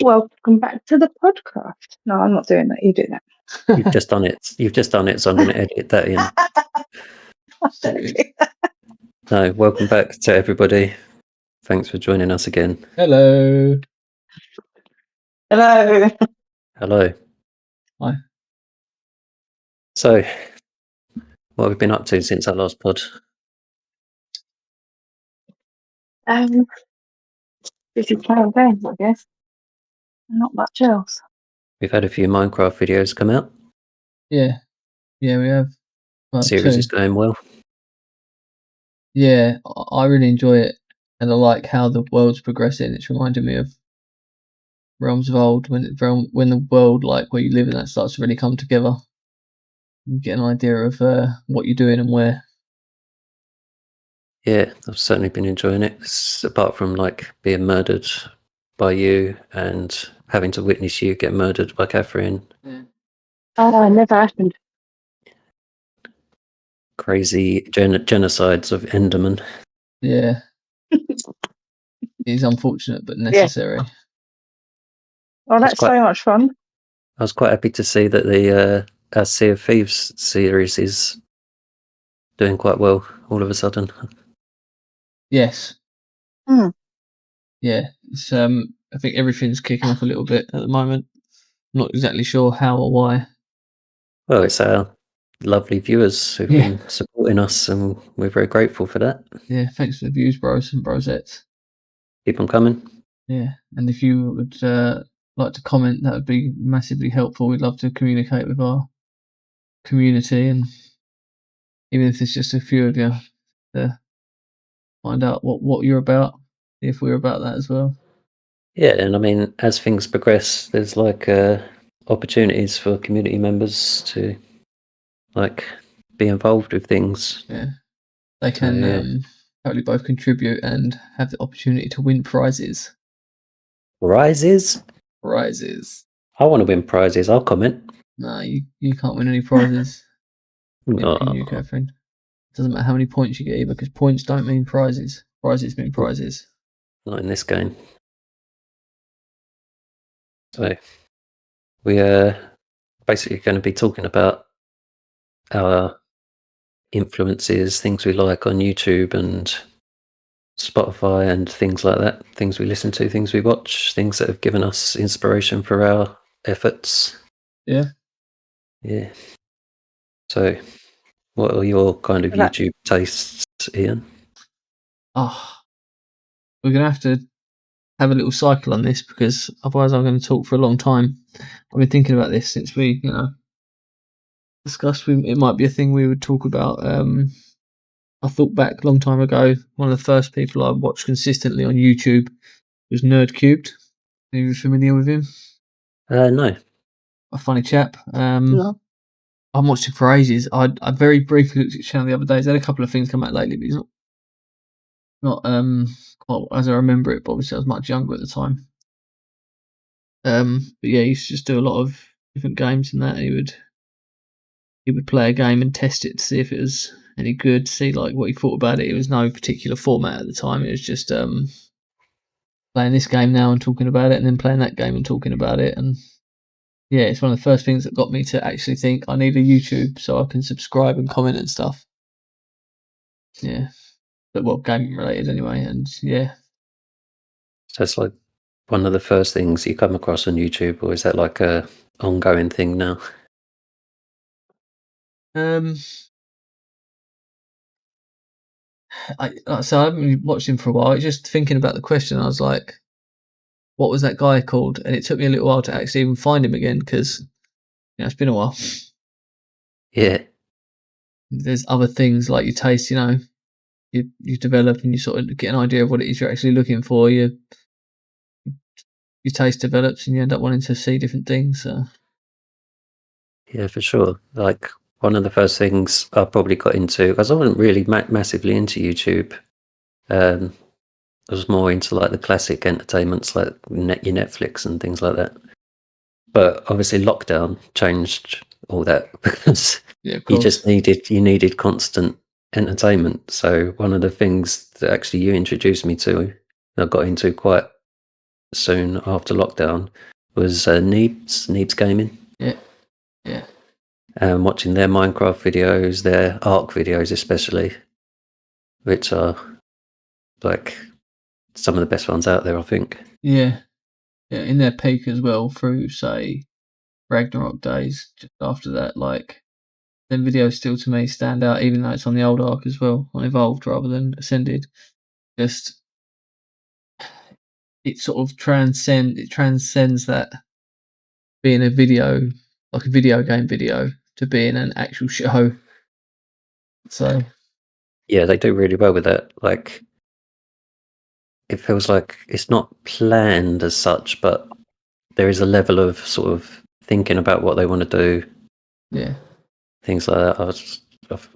Welcome back to the PodCraft. No, I'm not doing that. You do that. You've just done it. You've just done it, so I'm going to edit that in. No, welcome back to everybody. Thanks for joining us again. Hello. Hello. Hello. Hi. So, what have we been up to since our last pod? Busy playing games, I guess. Not much else. We've had a few Minecraft videos come out. Yeah, we have. The series is going well. Yeah, I really enjoy it, and I like how the world's progressing. It's reminding me of Realms of Old, when the world, like where you live in, that starts to really come together. You get an idea of what you're doing and where. Yeah, I've certainly been enjoying it. Apart from like being murdered by you and having to witness you get murdered by Catherine. Yeah. Oh, it never happened. Crazy genocides of Enderman. Yeah. It's unfortunate but necessary. Yeah. Oh, that's so much fun. I was quite happy to see that the Sea of Thieves series is doing quite well all of a sudden. Yes. Mm. Yeah. It's I think everything's kicking off a little bit at the moment. Not exactly sure how or why. Well, it's our lovely viewers who've been supporting us, and we're very grateful for that. Yeah, thanks for the views, bros and brosettes. Keep them coming. Yeah, and if you would like to comment, that would be massively helpful. We'd love to communicate with our community, and even if it's just a few of you, to find out what you're about, if we're about that as well. Yeah, and I mean, as things progress, there's like opportunities for community members to like be involved with things. Yeah, they can totally both contribute and have the opportunity to win prizes. Prizes? Prizes. I want to win prizes. I'll comment. No, you can't win any prizes. No. In you, Catherine. Doesn't matter how many points you get either, because points don't mean prizes. Prizes mean prizes. Not in this game. So we are basically going to be talking about our influences, things we like on YouTube and Spotify and things like that, things we listen to, things we watch, things that have given us inspiration for our efforts. Yeah. So what are your kind of YouTube tastes, Ian? Oh, we're going to have a little cycle on this, because otherwise I'm going to talk for a long time. I've been thinking about this since we, discussed it might be a thing we would talk about. I thought back a long time ago, one of the first people I watched consistently on YouTube was NERDCUBED. Are you familiar with him? No. A funny chap. No. I watched him for ages. I very briefly looked at his channel the other day. He's had a couple of things come out lately, but he's not quite as I remember it, but obviously I was much younger at the time. But yeah, he used to just do a lot of different games and that. He would play a game and test it to see if it was any good, see like what he thought about it. It was no particular format at the time. It was just playing this game now and talking about it, and then playing that game and talking about it. And yeah, it's one of the first things that got me to actually think I need a YouTube so I can subscribe and comment and stuff. Yeah, but well, gaming related anyway. And yeah, So it's like one of the first things you come across on YouTube, or is that like a ongoing thing now? So I haven't really watched him for a while. Just thinking about the question, I was like, what was that guy called? And it took me a little while to actually even find him again, because it's been a while. Yeah. There's other things like your taste, you develop and you sort of get an idea of what it is you're actually looking for. Your taste develops and you end up wanting to see different things. So. Yeah, for sure. Like one of the first things I probably got into, because I wasn't really massively into YouTube. I was more into like the classic entertainments, like your Netflix and things like that. But obviously, lockdown changed all that, because you needed constant entertainment. So one of the things that actually you introduced me to, I got into quite soon after lockdown was Neebs Gaming. Yeah. Watching their Minecraft videos, their Ark videos especially, which are like some of the best ones out there, I think. Yeah. In their peak as well, through say Ragnarok days. Just after that, like them videos still to me stand out, even though it's on the old Ark as well, on Evolved rather than Ascended. Just it sort of transcends that being a video, like a video game video, to being an actual show. So Yeah, they do really well with that. Like, it feels like it's not planned as such, but there is a level of sort of thinking about what they want to do. yeah, Things like that.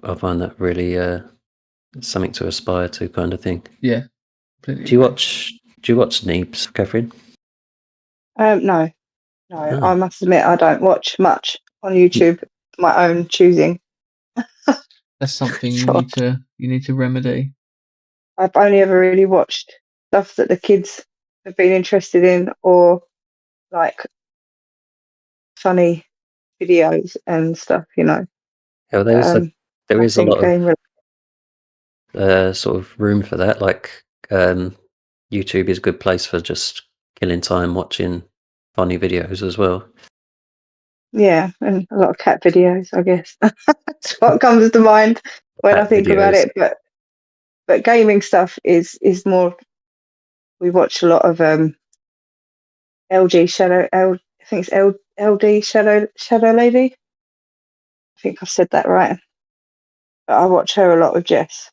I find that really something to aspire to, kind of thing. yeah. Do you watch Neebs, Catherine? No. Oh. I must admit I don't watch much on YouTube. My own choosing. That's something Sure. you need to remedy. I've only ever really watched stuff that the kids have been interested in, or like funny videos and stuff. Yeah, there is a Nothing lot game of sort of room for that. Like, YouTube is a good place for just killing time watching funny videos as well. Yeah, and a lot of cat videos, I guess. That's what comes to mind when Cat I think about videos. it. But gaming stuff is more. We watch a lot of LG Shadow. I think it's LD Shadow Lady. I think I've said that right. But I watch her a lot with Jess.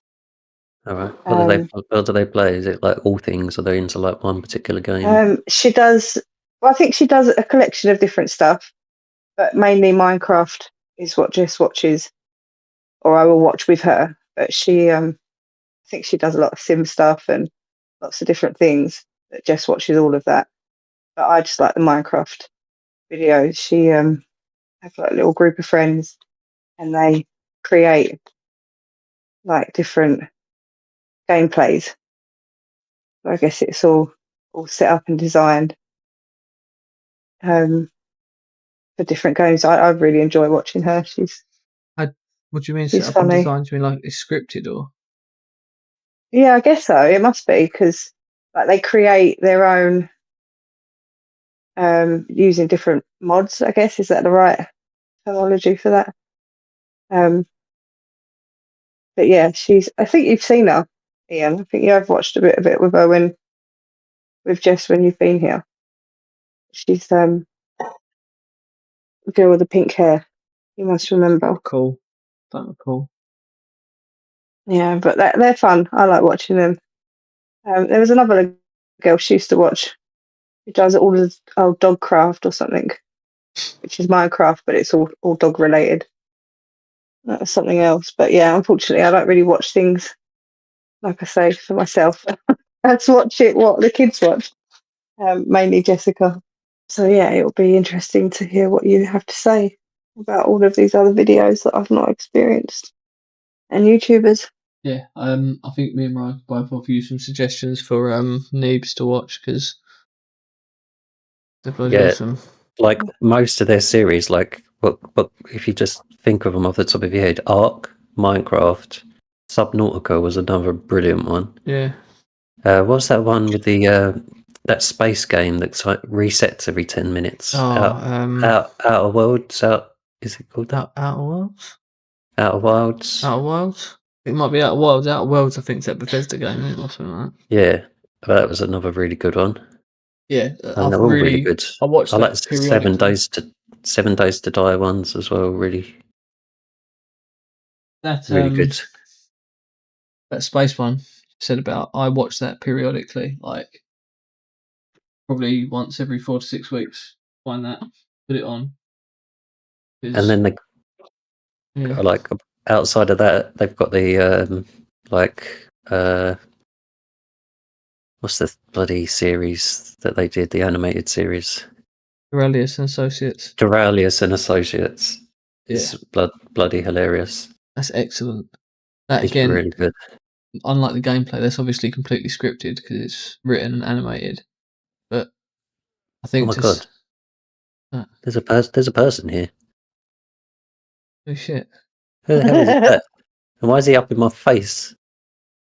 All right. What do they play? Is it like all things? Are they into like one particular game? She does. Well, I think she does a collection of different stuff, but mainly Minecraft is what Jess watches, or I will watch with her. But I think she does a lot of sim stuff and lots of different things. That Jess watches all of that, but I just like the Minecraft videos. She has like a little group of friends, and they create like different gameplays. So I guess it's all set up and designed for different games. I really enjoy watching her. What do you mean She's set up and funny. designed? Do you mean like it's scripted or? Yeah, I guess so. It must be because like they create their own using different mods. I guess is that the right terminology for that? But yeah, I think you've seen her, Ian. I think you have watched a bit of it with her with Jess when you've been here. She's the girl with the pink hair. You must remember. Cool. Don't recall. Yeah, but they're fun. I like watching them. There was another girl she used to watch who does all the old dog craft or something, which is Minecraft, but it's all dog related. That was something else. But yeah, unfortunately, I don't really watch things like I say for myself. Let's watch what the kids watch. Mainly Jessica. So yeah, it'll be interesting to hear what you have to say about all of these other videos that I've not experienced and YouTubers. Yeah, I think me and Ryan both offer you some suggestions for Neebs to watch because they're bloody Yeah. awesome. Like most of their series, like what if you just think of them off the top of your head, Ark, Minecraft, Subnautica was another brilliant one. Yeah. What's that one with the that space game that's like resets every 10 minutes? Outer Worlds. Is it called that? Outer Worlds. Outer Wilds. Outer Worlds. It might be Outer Worlds. Outer Worlds, I think, is that Bethesda game, isn't it, or something like that. Yeah, that was another really good one. Yeah, And they're all really good. I watched I that like periodically. 7 Days to Die ones as well. Really, That really good. That space one you said about. I watch that periodically, like probably once every 4 to 6 weeks. Find that, put it on. And then they like outside of that, they've got the what's the bloody series that they did? The animated series. Aurelius and Associates. Duralius and Associates. Yeah. It's bloody hilarious. That's excellent. That It's again, really good. unlike the gameplay, that's obviously completely scripted because it's written and animated. But I Oh think my just god. There's a person here. oh shit. Who the hell is that? And why is he up in my face?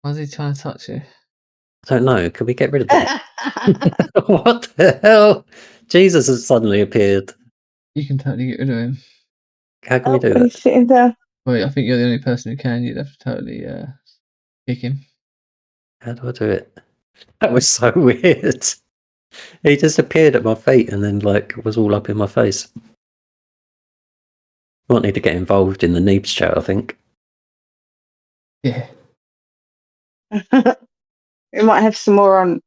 Why is he trying to touch you? I don't know. Can we get rid of them? What the hell? Jesus has suddenly appeared. You can totally get rid of him. How can we do He's that? sitting down. Wait, I think you're the only person who can. You'd have to totally kick him. How do I do it? That was so weird. He just appeared at my feet and then like was all up in my face. Might need to get involved in the Neebs chat, I think. Yeah. We might have some more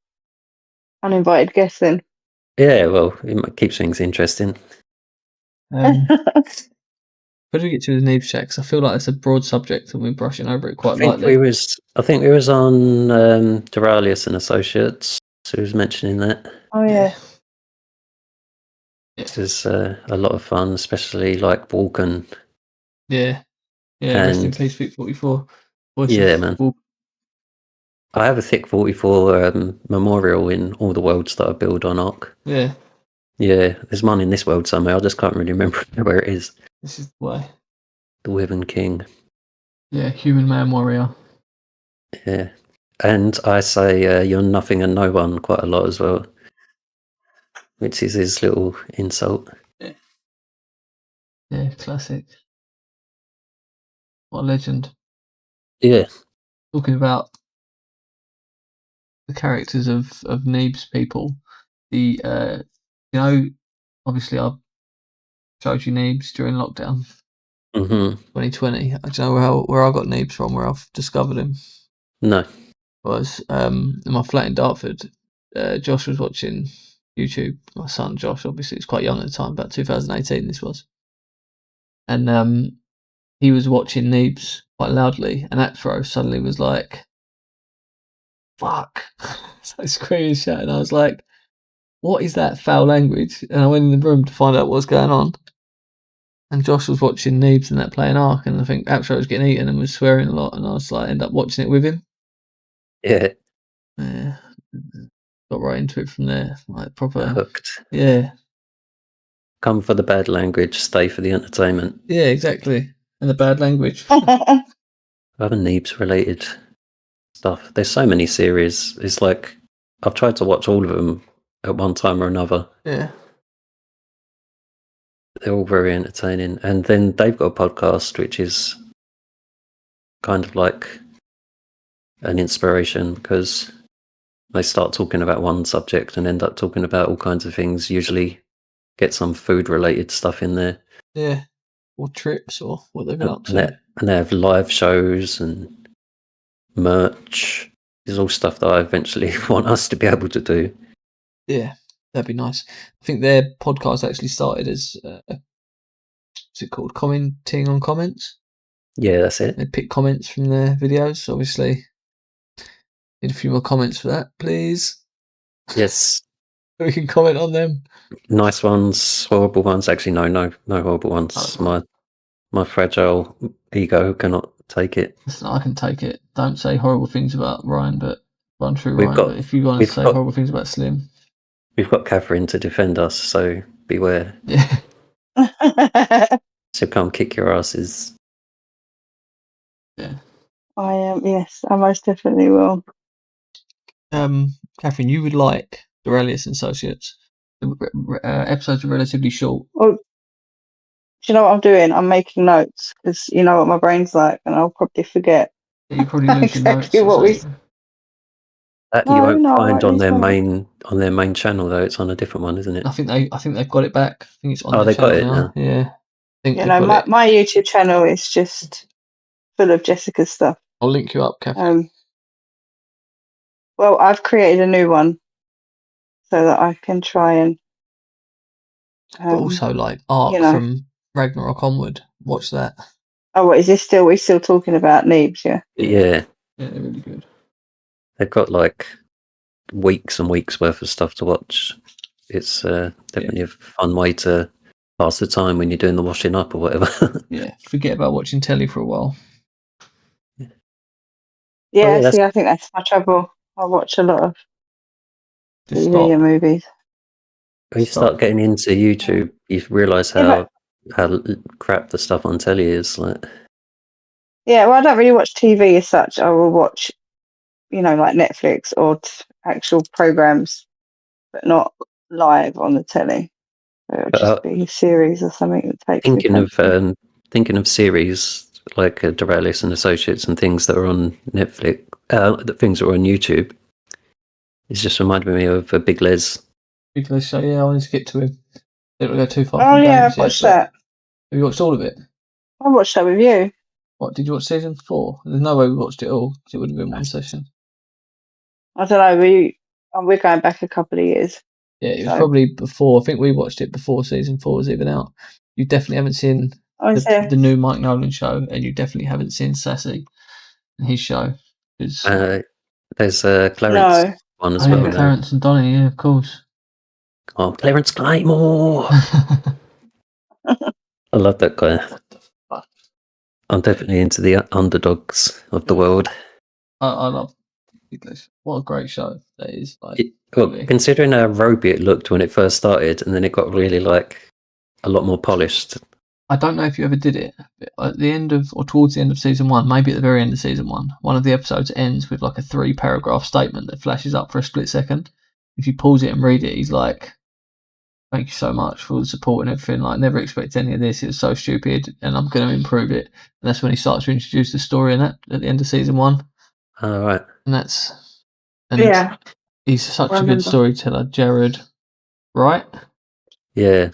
uninvited guests then. Yeah, well, it keeps things interesting. Where do we get to the Neebs chat? 'Cause I feel like it's a broad subject and we're brushing over it quite lightly. I think we was on Duralius and Associates. So he was mentioning that. Oh yeah. Yeah. This is a lot of fun, especially like Walken. Yeah. Yeah. Rest in And peace, Vic 44. yeah, man. I have a thick 44 memorial in all the worlds that I build on Ark. Yeah. Yeah, there's one in this world somewhere. I just can't really remember where it is. This is the way. The Wyvern King. Yeah. Human man warrior. Yeah. And I say you're nothing and no one quite a lot as well, which is his little insult. Yeah. Yeah. Classic. What a legend. Yeah. Talking about the characters of Neebs people. The you know, obviously I showed you Neebs during lockdown. 2020. I don't know where I got Neebs from, where I've discovered him. No. Was in my flat in Dartford. Josh was watching YouTube. My son Josh, obviously, was quite young at the time, about 2018. This was, and he was watching Neebs quite loudly, and Apthro suddenly was like, "Fuck!" So screaming, shouting. I was like, "What is that foul language?" And I went in the room to find out what was going on. And Josh was watching Neebs and that playing Ark, and I think Apthro was getting eaten and was swearing a lot, and I was like, end up watching it with him. Yeah. Yeah. Got right into it from there, like proper Hooked. Yeah. Come for the bad language, stay for the entertainment. Yeah, exactly. And the bad language. Other Neebs related stuff. There's so many series. It's like I've tried to watch all of them at one time or another. Yeah. They're all very entertaining. And then they've got a podcast which is kind of like an inspiration because they start talking about one subject and end up talking about all kinds of things, usually get some food related stuff in there. Yeah. Or trips or what they've been up to. And they have live shows and merch. It's all stuff that I eventually want us to be able to do. Yeah, that'd be nice. I think their podcast actually started as what's it called? Commenting on comments. Yeah, that's it. They pick comments from their videos. Obviously, need a few more comments for that, please. Yes. We can comment on them. Nice ones, horrible ones. Actually, no horrible ones. My fragile ego cannot take it. Listen, I can take it. Don't say horrible things about Ryan, but untrue Ryan. But if you want to say horrible things about Slim, we've got Catherine to defend us, so beware. Yeah. So come kick your asses. Yeah. I am. Yes, I most definitely will. Catherine, you would like Aurelius and Associates. The episodes are relatively short. Well, do you know what I'm doing? I'm making notes because you know what my brain's like, and I'll probably forget. You probably lose exactly your notes. what we. That you won't find on their main channel though. It's on a different one, isn't it? I think they've got it back. I think it's on their they channel got it now. Yeah. You know, my YouTube channel is just full of Jessica's stuff. I'll link you up, Catherine. Well, I've created a new one so that I can try and. But also, like Ark from Ragnarok onward. Watch that. Oh, what is this still? We're still talking about Neebs, yeah? Yeah. Yeah, they're really good. They've got like weeks and weeks worth of stuff to watch. It's definitely a fun way to pass the time when you're doing the washing up or whatever. Yeah, forget about watching telly for a while. Yeah, see, I think that's my trouble. I watch a lot of Just TV stop. and movies. When you Stop. start getting into YouTube, you realise Yeah, how crap the stuff on telly is. Like, yeah, well, I don't really watch TV as such. I will watch, like Netflix or actual programs, but not live on the telly. So it'll just be a series or something that takes me fancy. thinking of series like Doralis and Associates and things that are on Netflix, the things that are on YouTube. It's just reminded me of Big Les. Big Les show. Yeah, I want to get to him. Don't go too far Oh from yeah, games I've yet. watched that. Have you watched all of it? I watched that with you. What, did you watch season 4? There's no way we watched it all. It would have been one session. I don't know. We're going back a couple of years. Yeah, it was probably before. I think we watched it before season 4 was even out. You definitely haven't seen the new Mike Nolan show, and you definitely haven't seen Sassy and his show. There's Clarence one as well. Clarence and Donnie, yeah, of course. Oh, Clarence Claymore! I love that guy. What the fuck? I'm definitely into the underdogs of the world. I love English. What a great show that is. Considering how ropey it looked when it first started, and then it got really a lot more polished. I don't know if you ever did it. At the end of, or towards the end of season 1, maybe at the very end of season 1, one of the episodes ends with a 3-paragraph statement that flashes up for a split second. If you pause it and read it, he's like, "Thank you so much for the support and everything. Never expected any of this. It was so stupid, and I'm going to improve it." And that's when he starts to introduce the story in that at the end of season 1. Oh, right. And he's such a good storyteller, Jared. Right? Yeah.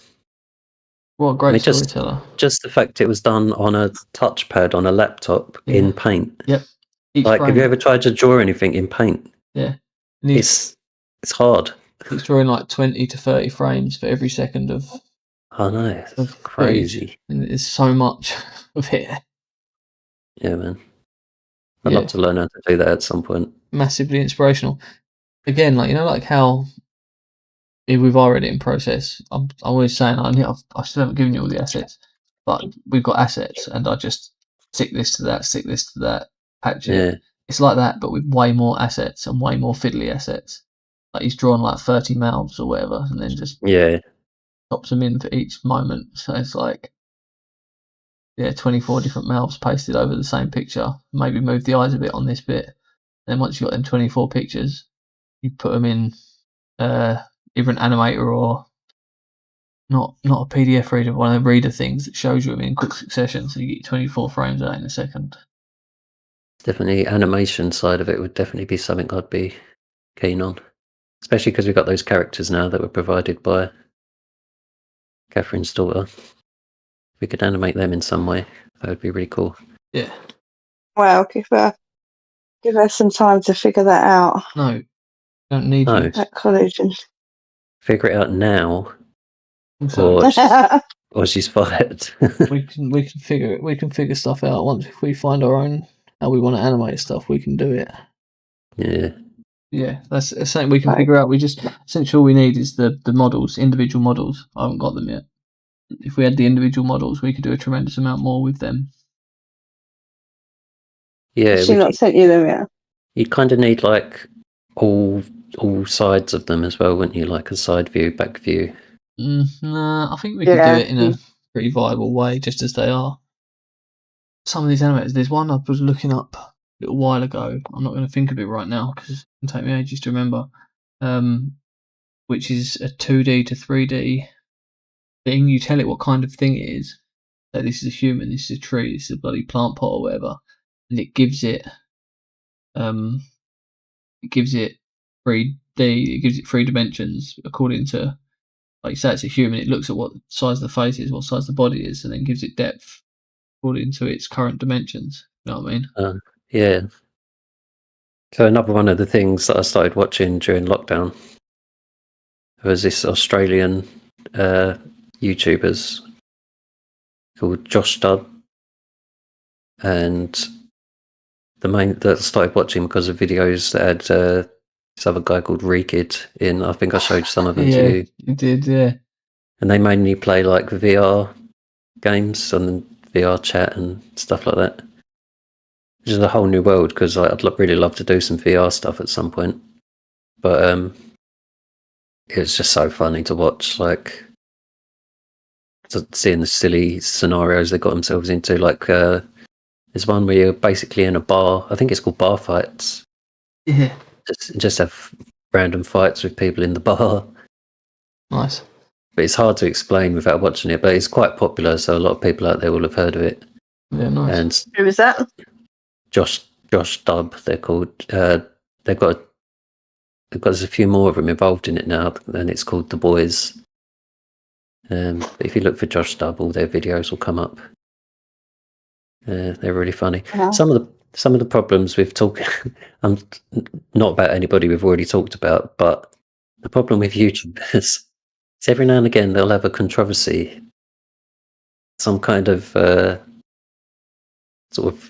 What a great storyteller. Just the fact it was done on a touchpad on a laptop in Paint. Yep. Have you ever tried to draw anything in Paint? Yeah. It's hard. He's drawing 20 to 30 frames for every second of. I know. It's crazy. And there's so much of it. Yeah, man. I'd love to learn how to do that at some point. Massively inspirational. Again, how we've already in process. I'm always saying I still haven't given you all the assets, but we've got assets, and I just stick this to that, patch it. Yeah. It's like that, but with way more assets and way more fiddly assets. He's drawn 30 mouths or whatever, and then just pops them in for each moment. So it's 24 different mouths pasted over the same picture. Maybe move the eyes a bit on this bit. Then once you've got them 24 pictures, you put them in either an animator or not a PDF reader, one of the reader things that shows you them in quick succession, so you get 24 frames out in a second. Definitely, animation side of it would definitely be something I'd be keen on, especially because we've got those characters now that were provided by Catherine's daughter. If we could animate them in some way, that would be really cool. Yeah. Well, give her some time to figure that out. No, don't need you. At college and figure it out now, or she's fired. we can figure it. We can figure stuff out once if we find our own how we want to animate stuff. We can do it. Yeah. Yeah, that's something we can figure out. We just essentially all we need is the models, individual models. I haven't got them yet. If we had the individual models, we could do a tremendous amount more with them. Yeah, has she not sent you them yet? You kind of need all sides of them as well, wouldn't you? Like a side view, back view. Nah, I think we could do it in a pretty viable way, just as they are. Some of these animators, there's one I was looking up a little while ago. I'm not going to think of it right now because it can take me ages to remember. Which is a 2D to 3D thing. You tell it what kind of thing it is. So this is a human, this is a tree, this is a bloody plant pot or whatever, and it gives it 3D. It gives it 3 dimensions according to, say it's a human. It looks at what size the face is, what size the body is, and then gives it depth according to its current dimensions. You know what I mean? Yeah. So another one of the things that I started watching during lockdown was this Australian YouTubers called Josh Dub, and that I started watching because of videos that had this other guy called Rekid in. I think I showed some of them to you. You did, yeah. And they mainly play VR games and VR chat and stuff like that. Which is a whole new world because I'd really love to do some VR stuff at some point. But it was just so funny to watch, like seeing the silly scenarios they got themselves into. Like there's one where you're basically in a bar. I think it's called Bar Fights. Yeah. Just have random fights with people in the bar. Nice. But it's hard to explain without watching it. But it's quite popular, so a lot of people out there will have heard of it. Yeah, nice. And Who was that? Josh Dub, they're called. There's a few more of them involved in it now, and it's called The Boys. But if you look for Josh Dub, all their videos will come up. They're really funny. Uh-huh. Some of the problems with talking, not about anybody we've already talked about, but the problem with YouTubers is every now and again they'll have a controversy, some kind of sort of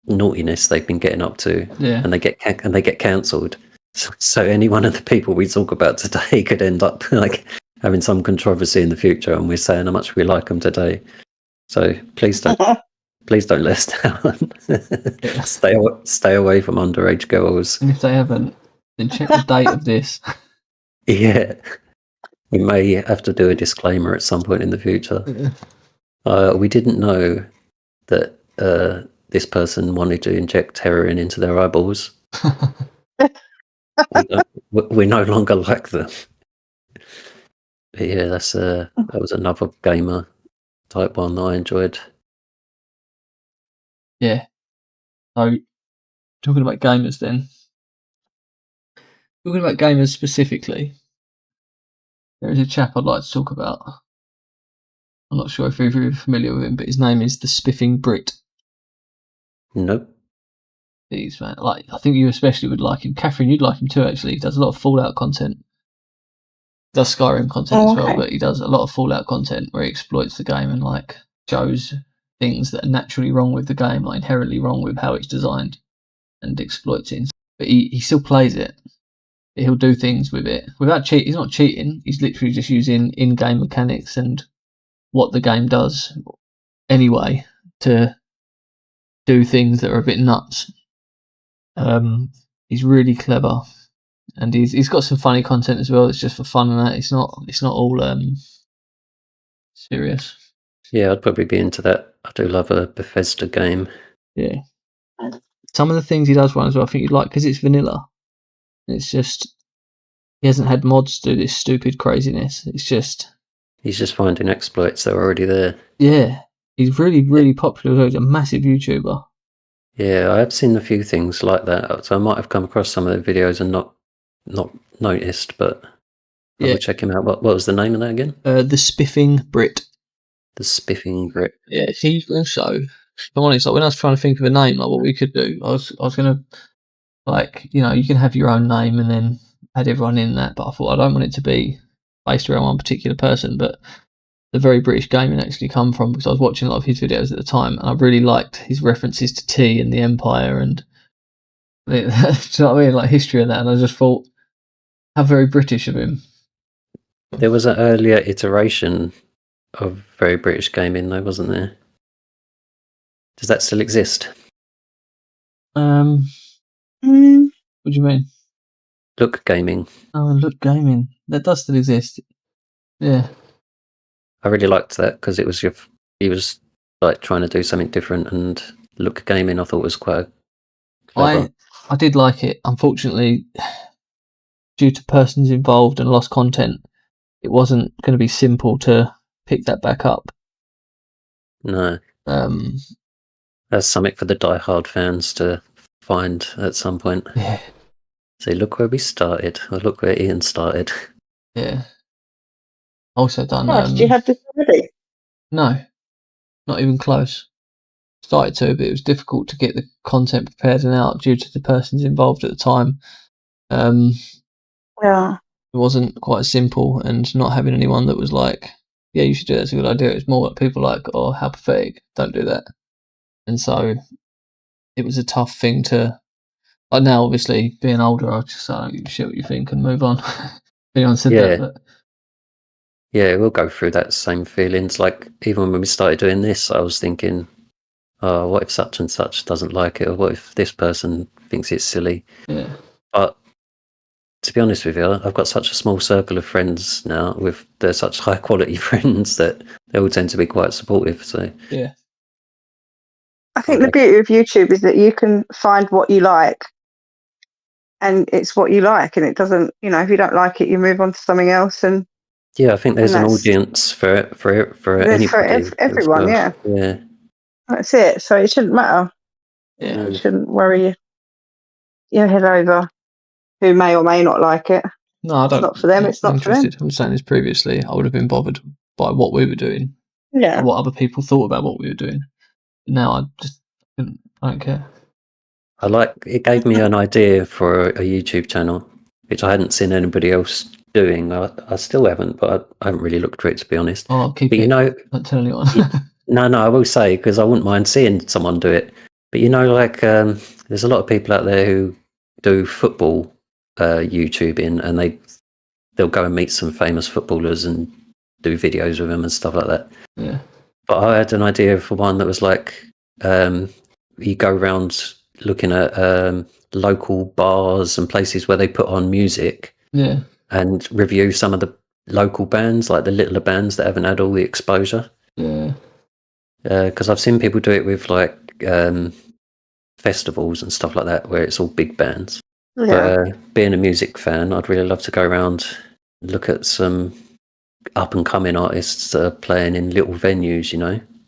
naughtiness they've been getting up to, Yeah. and they get cancelled. So any one of the people we talk about today could end up like having some controversy in the future, and we're saying how much we like them today. So please don't let us down. Yeah. Stay away from underage girls. And if they haven't, then check the date of this. Yeah, we may have to do a disclaimer at some point in the future. We didn't know that this person wanted to inject heroin into their eyeballs. We no longer like them. But yeah, that was another gamer type one that I enjoyed. Yeah. So, talking about gamers then. Talking about gamers specifically, there is a chap I'd like to talk about. I'm not sure if you're familiar with him, but his name is the Spiffing BRIT. Nope. He's man, like I think you especially would like him. Catherine, you'd like him too. Actually, he does a lot of Fallout content. He does Skyrim content as well, but he does a lot of Fallout content where he exploits the game and like shows things that are naturally wrong with the game, like inherently wrong with how it's designed, and exploits it. But he still plays it. He'll do things with it without cheat. He's not cheating. He's literally just using in-game mechanics and what the game does anyway to do things that are a bit nuts. He's really clever, and he's got some funny content as well. It's just for fun and that. It's not all serious. Yeah, I'd probably be into that. I do love a Bethesda game. Yeah. Some of the things he does one as well, I think you'd like because it's vanilla. It's just he hasn't had mods do this stupid craziness. It's just he's just finding exploits that are already there. Yeah, he's really popular. He's a massive YouTuber. Yeah, I have seen a few things like that, so I might have come across some of the videos and not noticed, but I will check him out. What was the name of that again? The Spiffing BRIT. The Spiffing BRIT. Yeah, he also, if I'm honest, like when I was trying to think of a name, like what we could do, I was gonna, like, you know, you can have your own name and then add everyone in that, but I thought I don't want it to be based around one particular person, but the Very British Gaming actually come from because I was watching a lot of his videos at the time, and I really liked his references to tea and the Empire and do you know what I mean, like history and that. And I just thought, how very British of him. There was an earlier iteration of Very British Gaming, though, wasn't there? Does that still exist? What do you mean? Look Gaming. Oh, Look Gaming. That does still exist. Yeah. I really liked that because he was like trying to do something different, and Look Gaming I thought was quite clever. I did like it. Unfortunately, due to persons involved and lost content, it wasn't going to be simple to pick that back up. No. That's something for the diehard fans to find at some point. Yeah. Say, look where we started, or look where Ian started. Yeah. Also done. Did you have this already? No, not even close. Started to, but it was difficult to get the content prepared and out due to the persons involved at the time. Yeah. It wasn't quite simple, and not having anyone that was like, yeah, you should do that, it's a good idea. It's more like people like, oh, how pathetic, don't do that. And so it was a tough thing to. Like now, obviously, being older, I don't give a shit what you think and move on. Anyone said that, but. Yeah, we'll go through that same feelings. Like, even when we started doing this, I was thinking, oh, what if such and such doesn't like it? Or what if this person thinks it's silly? Yeah. But to be honest with you, I've got such a small circle of friends now. They're such high quality friends that they all tend to be quite supportive. So Yeah. I think the beauty of YouTube is that you can find what you like, and it's what you like, and it doesn't, if you don't like it, you move on to something else. And yeah, I think there's an audience for anybody. everyone. Yeah, yeah, that's it. So it shouldn't matter. Yeah. You shouldn't worry your head over who may or may not like it. No, I don't. It's not for them. It's not for them. I'm saying this previously. I would have been bothered by what we were doing, Yeah. and what other people thought about what we were doing. Now I don't care. it gave me an idea for a YouTube channel, which I hadn't seen anybody else doing. I still haven't, but I haven't really looked for it, to be honest. Oh, I'll keep but it. Not telling anyone. No, I will say, because I wouldn't mind seeing someone do it. But there's a lot of people out there who do football YouTubing, and they'll go and meet some famous footballers and do videos with them and stuff like that. Yeah. But I had an idea for one that was like, you go around looking at local bars and places where they put on music. Yeah. And review some of the local bands, like the littler bands that haven't had all the exposure. Yeah. Because I've seen people do it with festivals and stuff like that, where it's all big bands. Yeah. But being a music fan, I'd really love to go around and look at some up and coming artists that are playing in little venues,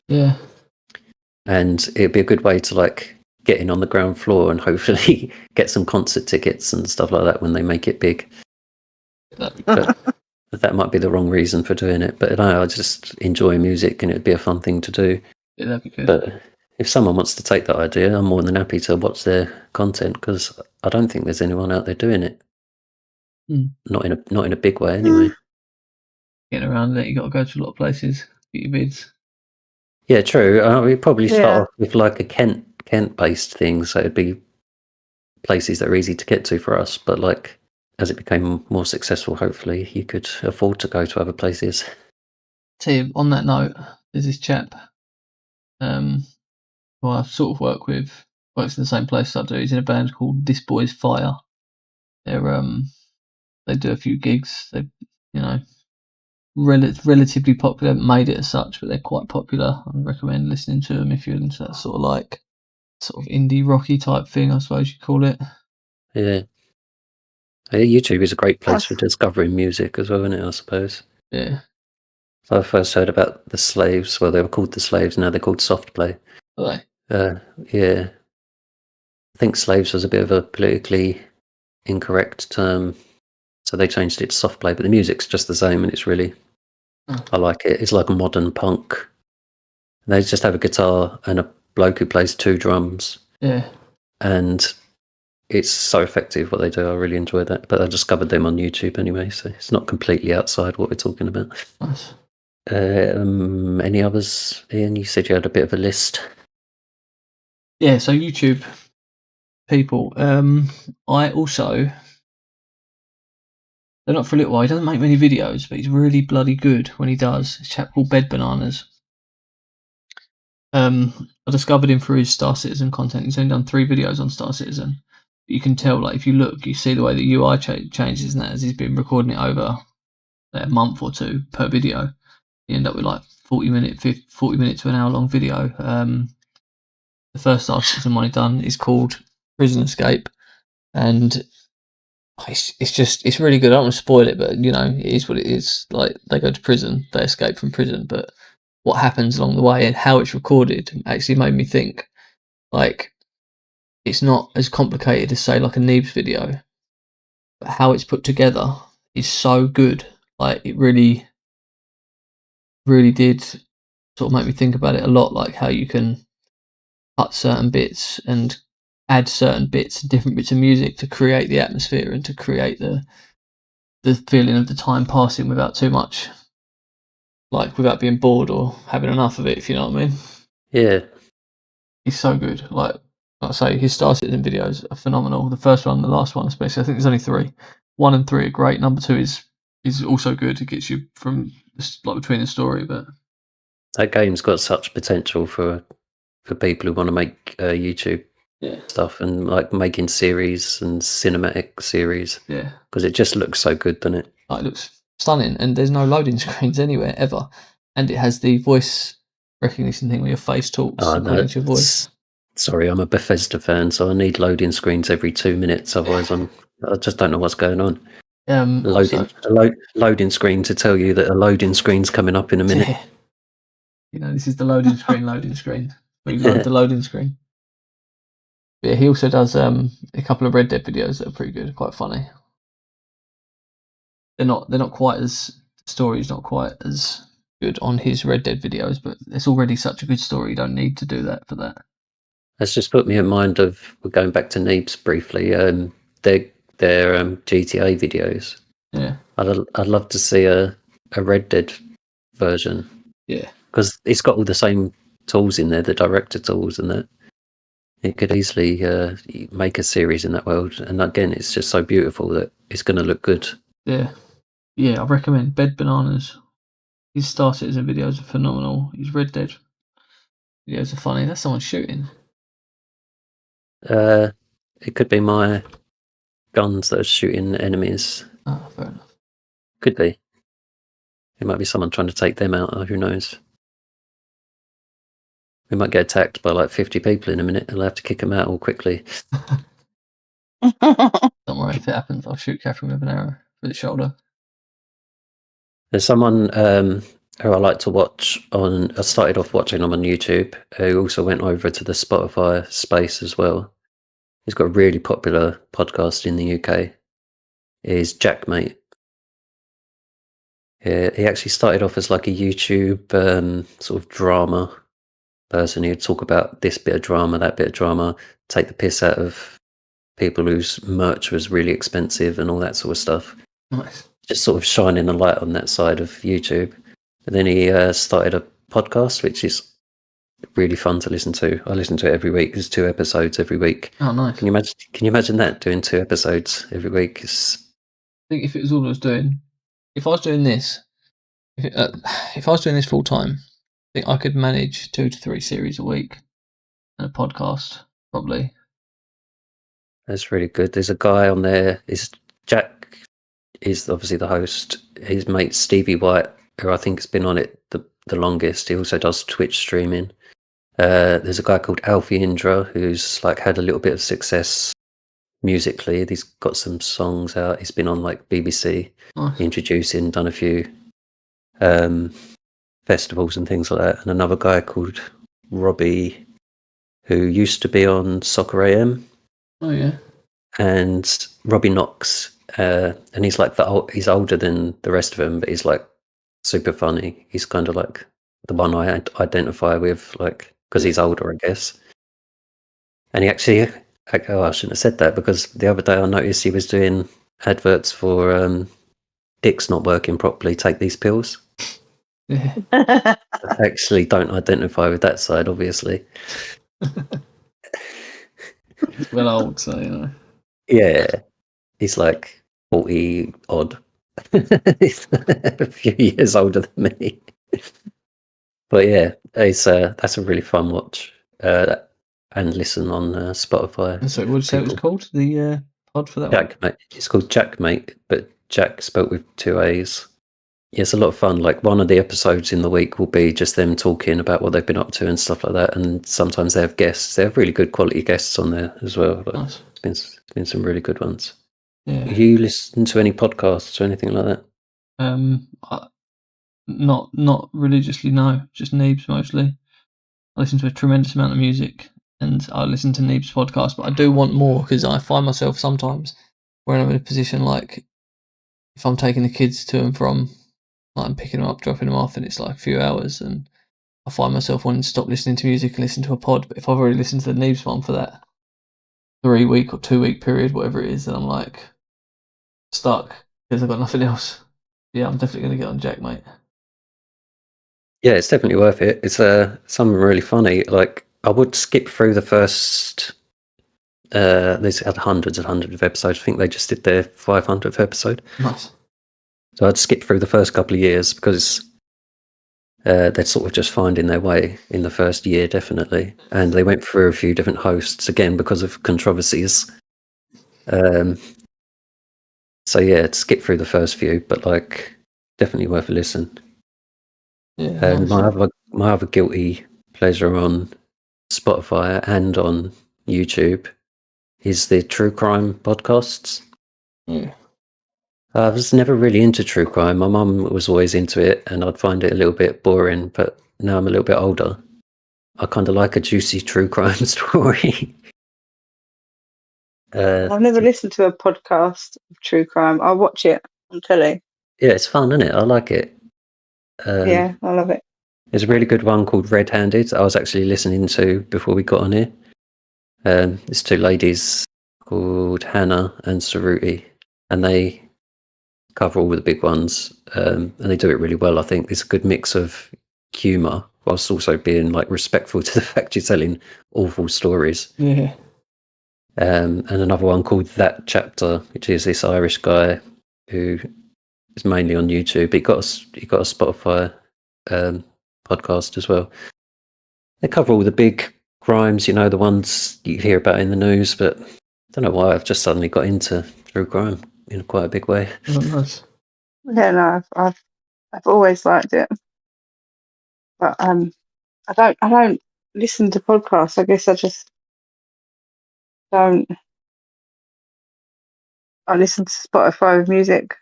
Yeah. And it'd be a good way to get in on the ground floor and hopefully get some concert tickets and stuff like that when they make it big. But that might be the wrong reason for doing it. But no, I just enjoy music, and it'd be a fun thing to do. Yeah, that'd be good. But if someone wants to take that idea, I'm more than happy to watch their content, because I don't think there's anyone out there doing it. Not in a big way, anyway. Getting around it, you got to go to a lot of places, get your bids. Yeah, true. We'd probably start off with a Kent-based thing, so it'd be places that are easy to get to for us. But as it became more successful, hopefully you could afford to go to other places. Tim, on that note, there's this chap who I sort of work with, works in the same place I do. He's in a band called This Boy's Fire. They do a few gigs. They, relatively popular. Haven't made it as such, but they're quite popular. I recommend listening to them if you're into that sort of indie rocky type thing, I suppose you'd call it. Yeah. YouTube is a great place for discovering music as well, isn't it, I suppose? Yeah. So I first heard about the Slaves. Well, they were called the Slaves, now they're called Soft Play. Are they? Yeah. I think Slaves was a bit of a politically incorrect term, so they changed it to Soft Play, but the music's just the same, and it's really... I like it. It's like a modern punk. They just have a guitar and a bloke who plays 2 drums. Yeah. And it's so effective what they do. I really enjoy that. But I discovered them on YouTube anyway, so it's not completely outside what we're talking about. Nice. Any others, Ian? You said you had a bit of a list. Yeah, so YouTube people. I also... They're not for a little while. He doesn't make many videos, but he's really bloody good when he does. It's a chap called BEDBANANAS. I discovered him through his Star Citizen content. He's only done 3 videos on Star Citizen. But you can tell, if you look, you see the way the UI changes and that, as he's been recording it over a month or 2 per video. You end up with 40 minute to an hour long video. The first Star Citizen one he done is called Prison Escape, and it's really good. I don't want to spoil it, but it is what it is. They go to prison, they escape from prison, but what happens along the way and how it's recorded actually made me think it's not as complicated as say a Neebs video, but how it's put together is so good. It really did sort of make me think about it a lot, how you can cut certain bits and add certain bits, different bits of music to create the atmosphere and to create the feeling of the time passing without too much, without being bored or having enough of it, if you know what I mean. Yeah. He's so good. Like I say, his Star Citizen videos are phenomenal. The first one, the last one especially, I think there's only 3. 1 and 3 are great. Number 2 is also good. It gets you from between the story, but that game's got such potential for people who want to make YouTube stuff, and like making series and cinematic series. Yeah. Because it just looks so good, doesn't it? It looks stunning, and there's no loading screens anywhere ever, and it has the voice recognition thing where your face talks according to your voice. Sorry, I'm a Bethesda fan, so I need loading screens every 2 minutes. Otherwise, I just don't know what's going on. Loading screen to tell you that a loading screen's coming up in a minute. Yeah. You know, this is the loading screen. Where you load the loading screen. But yeah, he also does a couple of Red Dead videos that are pretty good, quite funny. They're not quite as story's not quite as good on his Red Dead videos, but it's already such a good story. You don't need to do that for that. That's just put me in mind of, we're going back to Neebs briefly. Their GTA videos. Yeah, I'd love to see a Red Dead version. Yeah, because it's got all the same tools in there, the director tools, and that it could easily make a series in that world. And again, it's just so beautiful that it's going to look good. Yeah, I recommend BEDBANANAS. His Star Citizen videos are phenomenal. His Red Dead videos are funny. That's someone shooting. It could be my guns that are shooting enemies. Oh, fair enough. Could be. It might be someone trying to take them out. Who knows? We might get attacked by like 50 people in a minute, and we'll have to kick them out all quickly. Don't worry, if it happens, I'll shoot Catherine with an arrow through the shoulder. There's someone who I like to watch on. I started off watching him on YouTube, who also went over to the Spotify space as well. He's got a really popular podcast in the UK. Is JAACKMAATE. Yeah, he actually started off as like a YouTube sort of drama person. He'd talk about this bit of drama, that bit of drama, take the piss out of people whose merch was really expensive and all that sort of stuff. Nice. Just sort of shining a light on that side of YouTube. And then he started a podcast, which is really fun to listen to. I listen to it every week. There's 2 episodes every week. Oh, nice. Can you imagine that, doing 2 episodes every week? I think if it was all I was doing, if I was doing this, if I was doing this full time, I think I could manage 2 to 3 series a week and a podcast, probably. That's really good. There's a guy on there. Jack is obviously the host. His mate Stevie White, who I think has been on it the longest. He also does Twitch streaming. There's a guy called Alfie Indra who's like had a little bit of success musically. He's got some songs out. He's been on like BBC, Nice. introducing, done a few festivals and things like that. And another guy called Robbie, who used to be on Soccer AM. Oh yeah. And Robbie Knox, and he's like he's older than the rest of them, but he's like super funny. He's kind of like the one I identify with, like, because he's older, I guess. And he actually, I shouldn't have said that, because the other day I noticed he was doing adverts for Dick's not working properly, take these pills. Yeah. I actually don't identify with that side, obviously. He's well old, so you know. Yeah, he's like 40 odd. He's a few years older than me. But yeah, that's a really fun watch and listen on Spotify. So what did you say it was called? The pod for that one? JAACKMAATE. It's called JAACKMAATE, but Jack spelt with 2 A's. Yeah, it's a lot of fun. Like, one of the episodes in the week will be just them talking about what they've been up to and stuff like that. And sometimes they have guests. They have really good quality guests on there as well. Like, Nice. It's been some really good ones. Yeah. You listen to any podcasts or anything like that? Not religiously, no. Just Neebs mostly. I listen to a tremendous amount of music, and I listen to Neebs podcast, but I do want more, because I find myself sometimes when I'm in a position like if I'm taking the kids to and from, like I'm picking them up, dropping them off, and it's like a few hours, and I find myself wanting to stop listening to music and listen to a pod. But if I've already listened to the Neebs one for that 3-week or 2-week period, whatever it is, then I'm like stuck because I've got nothing else. Yeah, I'm definitely going to get on JAACKMAATE. Yeah, it's definitely worth it. It's something really funny. Like, I would skip through the first. There's had hundreds and hundreds of episodes. I think they just did their 500th episode. Nice. So I'd skip through the first couple of years, because they're sort of just finding their way in the first year, definitely. And they went through a few different hosts, again, because of controversies. So yeah, skip through the first few, but like definitely worth a listen. Yeah, And nice. my other guilty pleasure on Spotify and on YouTube is the true crime podcasts. Yeah. I was never really into true crime. My mum was always into it, and I'd find it a little bit boring. But now I'm a little bit older, I kind of like a juicy true crime story. I've never listened to a podcast of true crime. I watch it on telly. Yeah, it's fun, isn't it? I like it. Yeah, I love it. There's a really good one called Red Handed I was actually listening to before we got on here. There's two ladies called Hannah and Saruti, and they cover all the big ones, and they do it really well. I think it's a good mix of humour whilst also being like respectful to the fact you're telling awful stories. Yeah. And another one called That Chapter, which is this Irish guy who is mainly on YouTube. He got a Spotify podcast as well. They cover all the big crimes, the ones you hear about in the news, but I don't know why I've just suddenly got into true crime in quite a big way. Oh, nice. Yeah, no, I've always liked it, but I don't listen to podcasts. I guess I just don't. I listen to Spotify with music,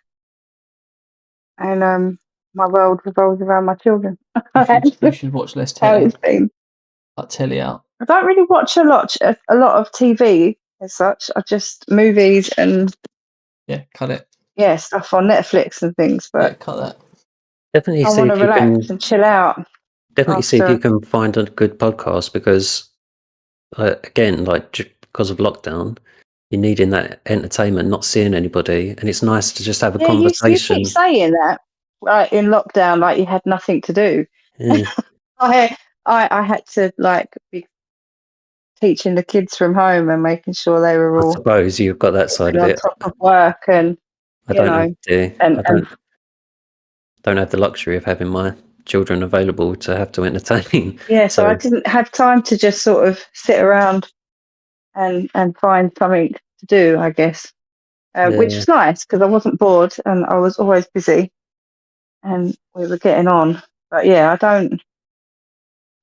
and my world revolves around my children. You should watch less How telly. it's been. Cut telly out. I don't really watch a lot of TV as such. I just movies and Yeah, cut it. stuff on Netflix and things. Yeah, But cut that. Definitely I see want to if you relax can. and chill out. Definitely see if after. you can find a good podcast, because again, because of lockdown, you're needing that entertainment, not seeing anybody, and it's nice to just have a Yeah, you conversation. keep saying that, right? In lockdown, like you had nothing to do. Yeah. I had to be teaching the kids from home and making sure they were I all suppose you've got that side of on it. top of work, and I don't have to. and I don't have the luxury of having my children available to have to entertain. yeah. So I So didn't have time to just sort of sit around and find something to do, I guess, which yeah, was nice because I wasn't bored and I was always busy, and we were getting on. But yeah, I don't.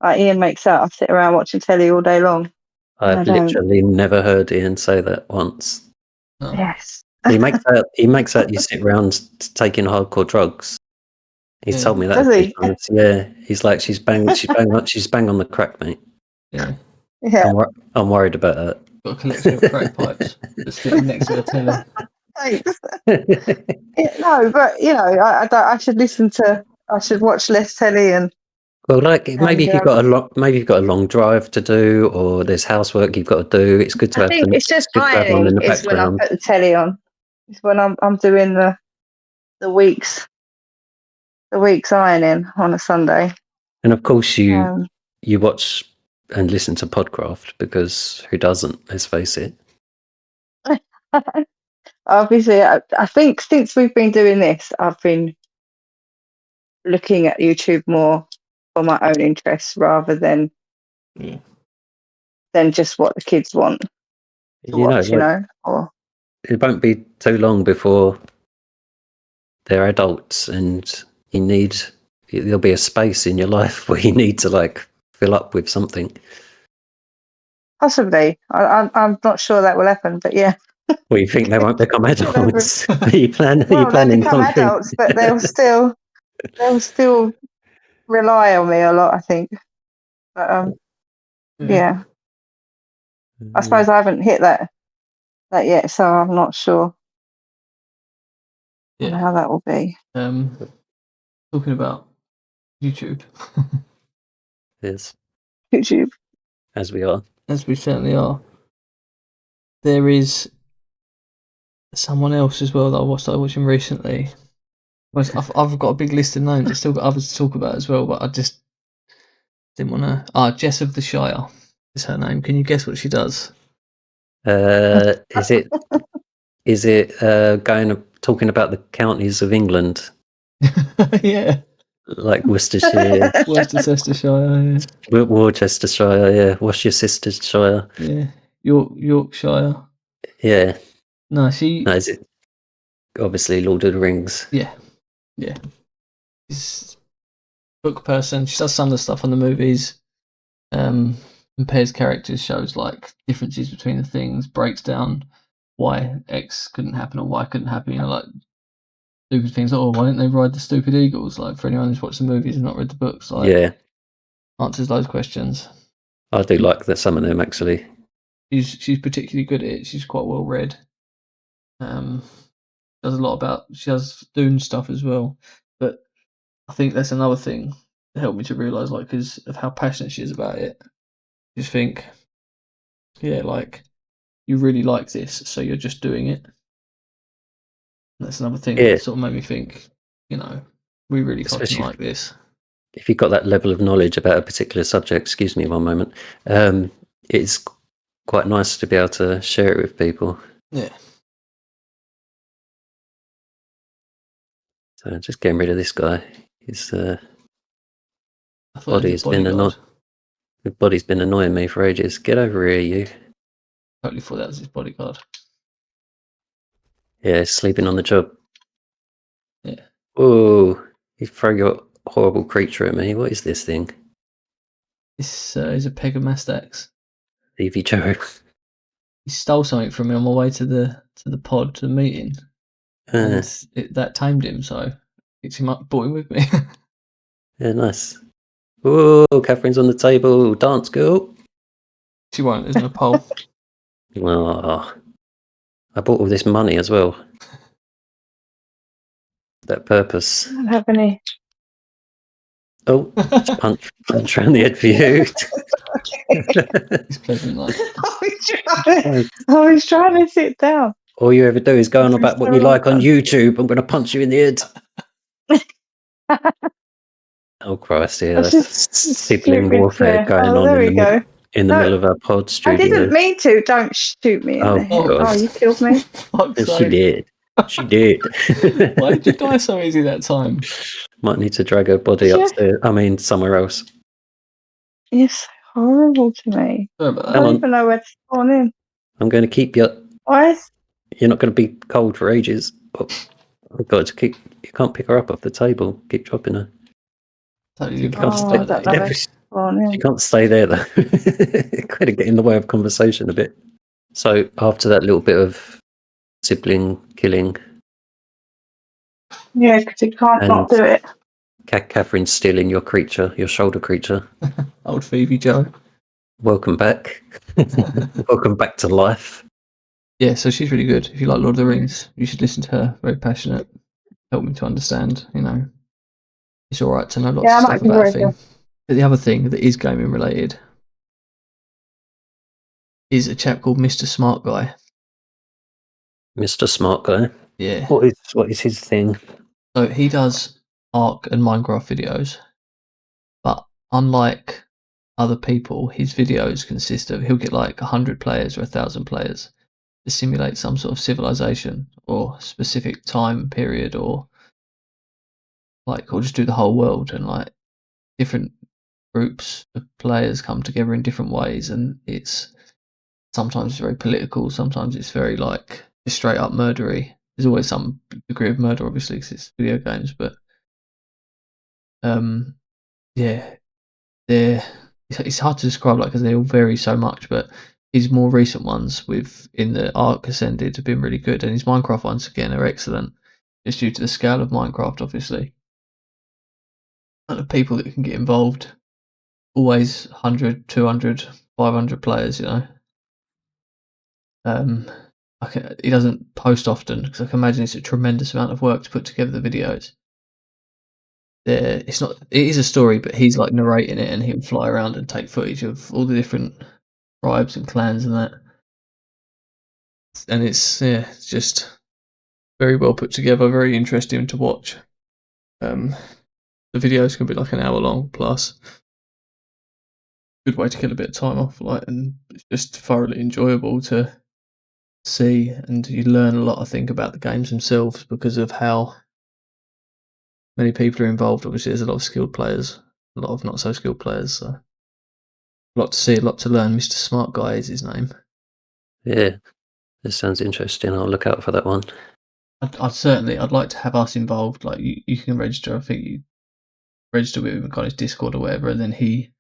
Like Ian makes out, I sit around watching telly all day long. And I I've don't. literally never heard Ian say that once. Oh. Yes. He makes out you sit around taking hardcore drugs. He's Yeah. told me that Does a few he? times. Yeah, he's like she's bang on the crack, mate. Yeah. Yeah. I'm worried about that. Got a collection of crack pipes that's sitting next to the telly. Thanks. Yeah, no, but I should listen to. I should watch less telly and. Well, like maybe if And you've got a long drive to do, or there's housework you've got to do, it's good to I have think it's just one in ironing the is when I background. put the telly on. It's when I'm doing the weeks ironing on a Sunday. And of course, you Um, watch and listen to PodCraft, because who doesn't? Let's face it. obviously, I think since we've been doing this, I've been looking at YouTube more for my own interests rather than just what the kids want to watch, or It won't be too long before they're adults, and there'll be a space in your life where you need to fill up with something. possibly. I'm not sure that will happen, but yeah. Well, you think they won't become adults? Are you planning They become something? adults, but they'll still rely on me a lot, I think. But yeah. I suppose I haven't hit that yet, so I'm not sure on how that will be. Talking about YouTube. Yes, YouTube. as we are. As we certainly are. There is someone else as well that I started watching recently. I've got a big list of names. I've still got others to talk about as well, but I just didn't want to. Jess of the Shire is her name. Can you guess what she does? Is it talking about the counties of England? Yeah. Like Worcestershire, Worcestershire, Worcestershire, yeah. What's your sister's Shire? yeah. Yorkshire. Yeah. No, she. No, is it obviously Lord of the Rings? Yeah. She's a book person. She does some of the stuff on the movies. Compares characters, shows like differences between the things, breaks down why X couldn't happen or Y couldn't happen. You know, like stupid things. Like, oh, why didn't they ride the stupid eagles? Like for anyone who's watched the movies and not read the books, like Yeah. answers those questions. I do like that some of them actually. She's particularly good at it. She's quite well read. Does a lot about. She does Dune stuff as well, but I think that's another thing that helped me to realise, like, because of how passionate she is about it. You just think, yeah, like you really like this, so you're just doing it. And that's another thing Yeah. that sort of made me think, you know, we really fucking Especially like this. if you've got that level of knowledge about a particular subject, excuse me one moment, it's quite nice to be able to share it with people. Yeah. So just getting rid of this guy. His I thought body's been annoying me for ages. Get over here, you. Totally thought that was his bodyguard. Yeah, sleeping on the job. Yeah. Oh, you throw your horrible creature at me. What is this thing? This is a Pegamastax. Evie Joe. He stole something from me on my way to the pod, to the meeting. And that tamed him, so picked him up, brought him with me. Yeah, nice. Oh, Catherine's on the table. Dance, girl. She won't, isn't a pole. Oh, I bought all this money as well. That purpose. I don't have any. Oh, punch around the head for you. He's pleasant, like. I was trying to sit down. All you ever do is go on about what you like on YouTube. I'm going to punch you in the head. Oh Christ! Yeah, that's sibling warfare going on in the middle of our pod studio. I didn't mean to. Don't shoot me in the head. God. Oh, you killed me. She did. She did. Why did you die so easy that time? Might need to drag her body upstairs. I mean, somewhere else. You're so horrible to me. Sorry about that. I don't even know where to spawn in. I'm going to keep you. Why? You're not going to be cold for ages. Oh God! You can't pick her up off the table. Keep dropping her. Totally She can't stay there though. Kind of get in the way of conversation a bit. So after that little bit of sibling killing, yeah, because you can't not do it. Catherine's stealing your creature, your shoulder creature. Old Phoebe Joe. Welcome back. Welcome back to life. Yeah, so she's really good. If you like Lord of the Rings, you should listen to her. Very passionate. Help me to understand, you know. It's alright to know lots of stuff about a thing. But the other thing that is gaming related is a chap called Mr. Smart Guy. Mr. Smart Guy? Yeah. What is his thing? So he does Ark and Minecraft videos, but unlike other people, his videos consist of, he'll get like 100 players or 1,000 players to simulate some sort of civilization or specific time period, or just do the whole world, and like different groups of players come together in different ways, and sometimes it's very political, sometimes it's very like just straight up murdery. There's always some degree of murder, obviously, because it's video games, but yeah, it's hard to describe, like, because they all vary so much. But his more recent ones in the Ark Ascended have been really good, and his Minecraft ones again are excellent, just due to the scale of Minecraft, obviously. And the people that can get involved, always 100, 200, 500 players, you know. He doesn't post often because I can imagine it's a tremendous amount of work to put together the videos. It is a story, but he's like narrating it, and he'll fly around and take footage of all the different tribes and clans and that. And it's just very well put together, very interesting to watch. The videos can be like an hour long plus. Good way to kill a bit of time off, and it's just thoroughly enjoyable to see, and you learn a lot, I think, about the games themselves because of how many people are involved. Obviously, there's a lot of skilled players, a lot of not so skilled players. So, a lot to see, a lot to learn. Mr. Smart Guy is his name. Yeah, this sounds interesting. I'll look out for that one. I'd like to have us involved. Like you can register. I think you register with him on his Discord or whatever, and then he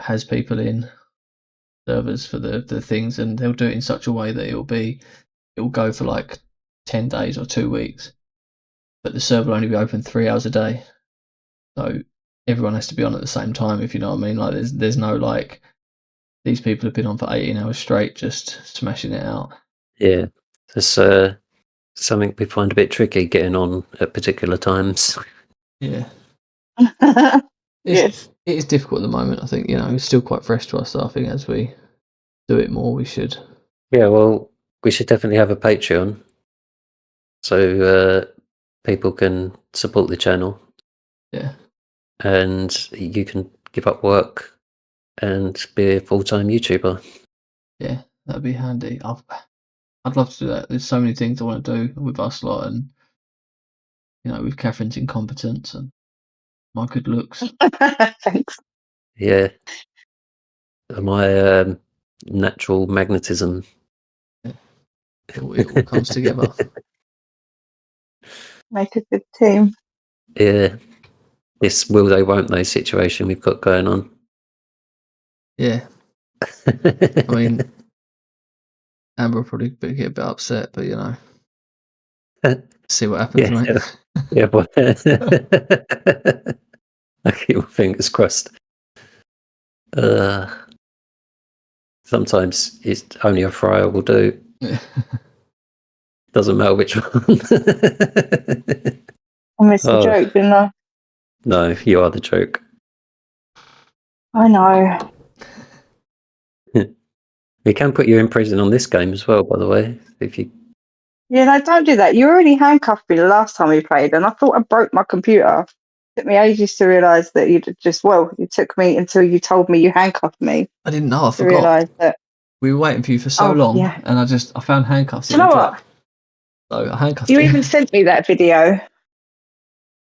has people in servers for the things, and they'll do it in such a way that it'll go for like 10 days or 2 weeks, but the server will only be open 3 hours a day, so everyone has to be on at the same time, if you know what I mean. Like there's no like these people have been on for 18 hours straight just smashing it out. Yeah, it's something we find a bit tricky getting on at particular times. Yeah. Yes. It is difficult at the moment. I think, it's still quite fresh to us, so I think as we do it more, we should. Yeah, well, we should definitely have a Patreon so people can support the channel. Yeah. And you can give up work and be a full-time YouTuber. Yeah, that'd be handy. I'd love to do that. There's so many things I want to do with us lot, and with Catherine's incompetence and my good looks. Thanks. Yeah. My natural magnetism. It all comes together. Make a good team. Yeah. This will they, won't they situation we've got going on. Yeah. I mean, Amber will probably get a bit upset, but see what happens, Yeah. right? Yeah, well, I keep my fingers crossed. Sometimes it's only a fryer will do. Yeah. Doesn't matter which one. I missed the joke, didn't I? No, you are the joke. I know. We can put you in prison on this game as well, by the way. If you. Yeah, no, don't do that. You already handcuffed me the last time we played, and I thought I broke my computer. It took me ages to realise that it took me until you told me you handcuffed me. I didn't know. I To forgot. realise that. We were waiting for you for so long, yeah. and I found handcuffs. Do you know what? So I handcuffed You even sent me that video,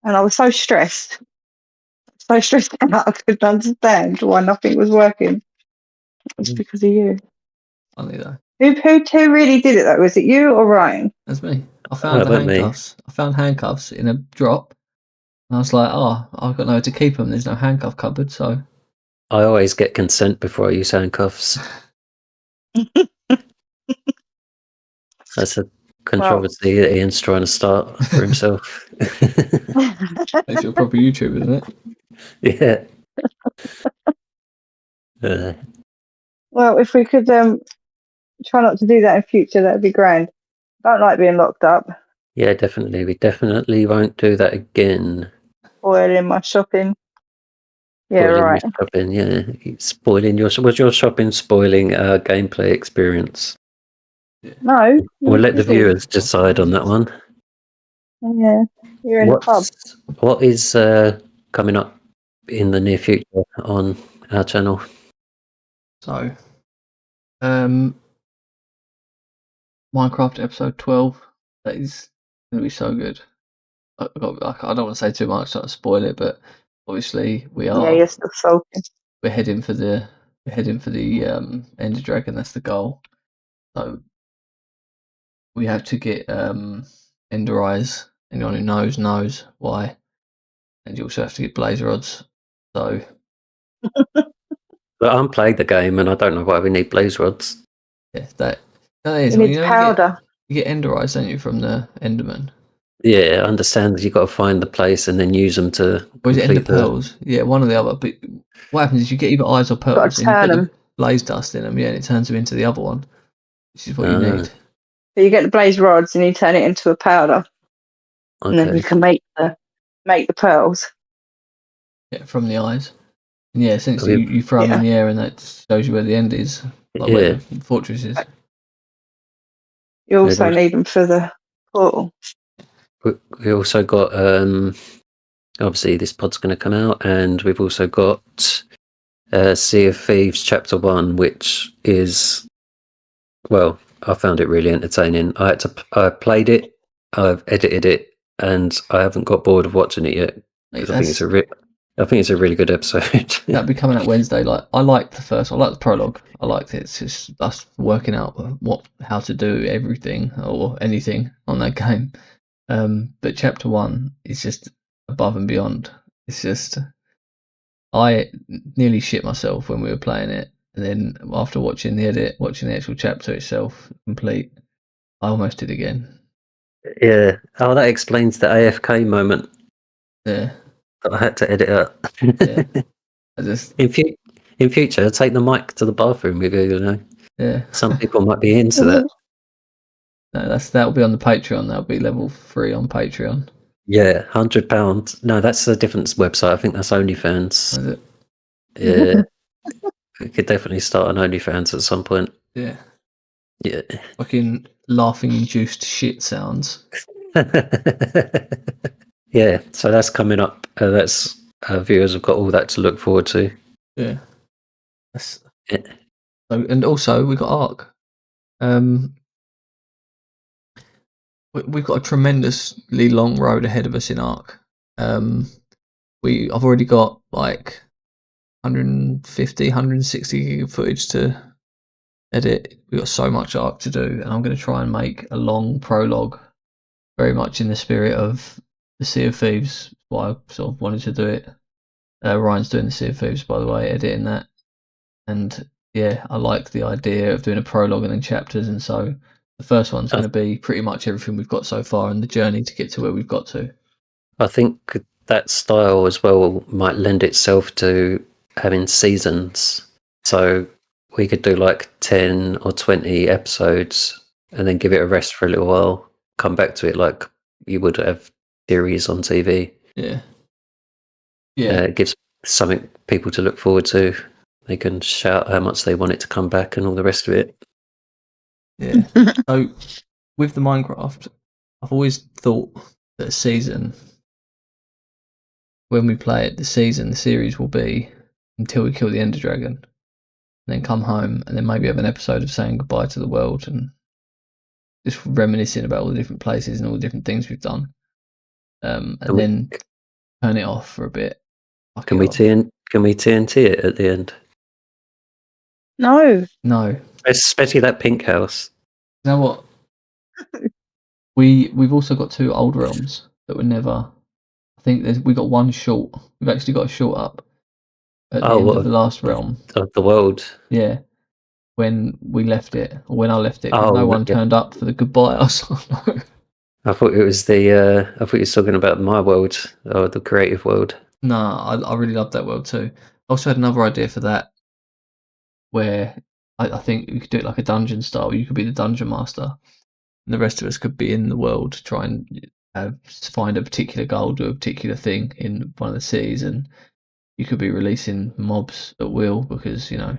and I was so stressed. So stressed out I couldn't understand why nothing was working. It's because of you. Funny though. Who really did it though? Was it you or Ryan? That's me. I found the handcuffs. I found handcuffs in a drop, and I was like, "Oh, I've got nowhere to keep them. There's no handcuff cupboard." So I always get consent before I use handcuffs. That's a controversy that Ian's trying to start for himself. Makes you a proper YouTuber, isn't Yeah. Well, if we could try not to do that in future, that'd be grand. I don't like being locked up. Yeah, definitely. We definitely won't do that again. Spoiling my shopping. Yeah, Spoiling right. your shopping, yeah. Was your shopping spoiling our gameplay experience? No. We'll let the viewers decide on that one. Yeah, you're in a pub. What is coming up in the near future on our channel? So, Minecraft episode 12. That is going to be so good. I don't want to say too much, not to spoil it, but obviously we are. Yeah, you're still sulking. We're heading for the Ender Dragon. That's the goal. So we have to get Ender Eyes. Anyone who knows why. And you also have to get Blaze Rods. So. But I haven't played the game, and I don't know why we need blaze rods. Yeah, that is. You need powder. You get Ender Eyes, don't you, from the Enderman? Yeah, I understand that you've got to find the place and then use them to. Or is it Ender Pearls? Yeah, one or the other. But what happens is you get either eyes or pearls, and you put the blaze dust in them, and it turns them into the other one, which is what you need. So you get the blaze rods and you turn it into a powder, and then you can make the pearls. Yeah, from the eyes. And yeah, essentially you throw them in the air, and that shows you where the end is, like where the fortress is. You also need them for the portal. We also got obviously this pod's going to come out, and we've also got Sea of Thieves Chapter 1, which is, well, I found it really entertaining. I played it, I've edited it, and I haven't got bored of watching it yet. Mate, 'Cause I think it's a really good episode. that'll be coming out Wednesday. Like, I liked the first one. I liked the prologue. I liked it. It's just us working out how to do everything or anything on that game. But chapter 1 is just above and beyond. It's just, I nearly shit myself when we were playing it, and then after watching the actual chapter itself complete, I almost did again. Yeah. Oh, that explains the AFK moment Yeah, that I had to edit out. yeah. I just, In future, take the mic to the bathroom with you. You know, yeah. some people might be into that. No, that'll be on the Patreon. That'll be level 3 on Patreon. Yeah, £100. No, that's a different website. I think that's OnlyFans. Is it? Yeah, we could definitely start an OnlyFans at some point. Yeah. Yeah. Fucking laughing induced shit sounds. Yeah, so that's coming up. That's viewers have got all that to look forward to. Yeah. That's, Yeah. so, and also we got Ark. We've got a tremendously long road ahead of us in Ark. I've already got like 150, 160 gig of footage to edit. We've got so much Ark to do, and I'm going to try and make a long prologue, very much in the spirit of the Sea of Thieves. Why I sort of wanted to do it. Ryan's doing the Sea of Thieves, by the way, editing that. And yeah, I like the idea of doing a prologue and then chapters, and so the first one's going to be pretty much everything we've got so far and the journey to get to where we've got to. I think that style as well might lend itself to having seasons. So we could do like 10 or 20 episodes and then give it a rest for a little while, come back to it like you would have series on TV. Yeah. Yeah. It gives something people to look forward to. They can shout how much they want it to come back and all the rest of it. Yeah. So with the Minecraft, I've always thought that a season, when we play it, the series will be until we kill the Ender Dragon, and then come home, and then maybe have an episode of saying goodbye to the world and just reminiscing about all the different places and all the different things we've done, and then turn it off for a bit. Can we TNT it at the end? No. Especially that pink house. You know what? We've also got 2 old realms that were never. I think we got one short. We've actually got a short up at the end of the last realm of the world. Yeah, when we left it, or when I left it, no one turned up for the goodbye. I was like, no. I thought it was I thought you were talking about my world or the creative world. No, I really loved that world too. I also had another idea for that, where I think we could do it like a dungeon style. You could be the dungeon master, and the rest of us could be in the world to try and find a particular goal, do a particular thing in one of the cities, and you could be releasing mobs at will because, you know.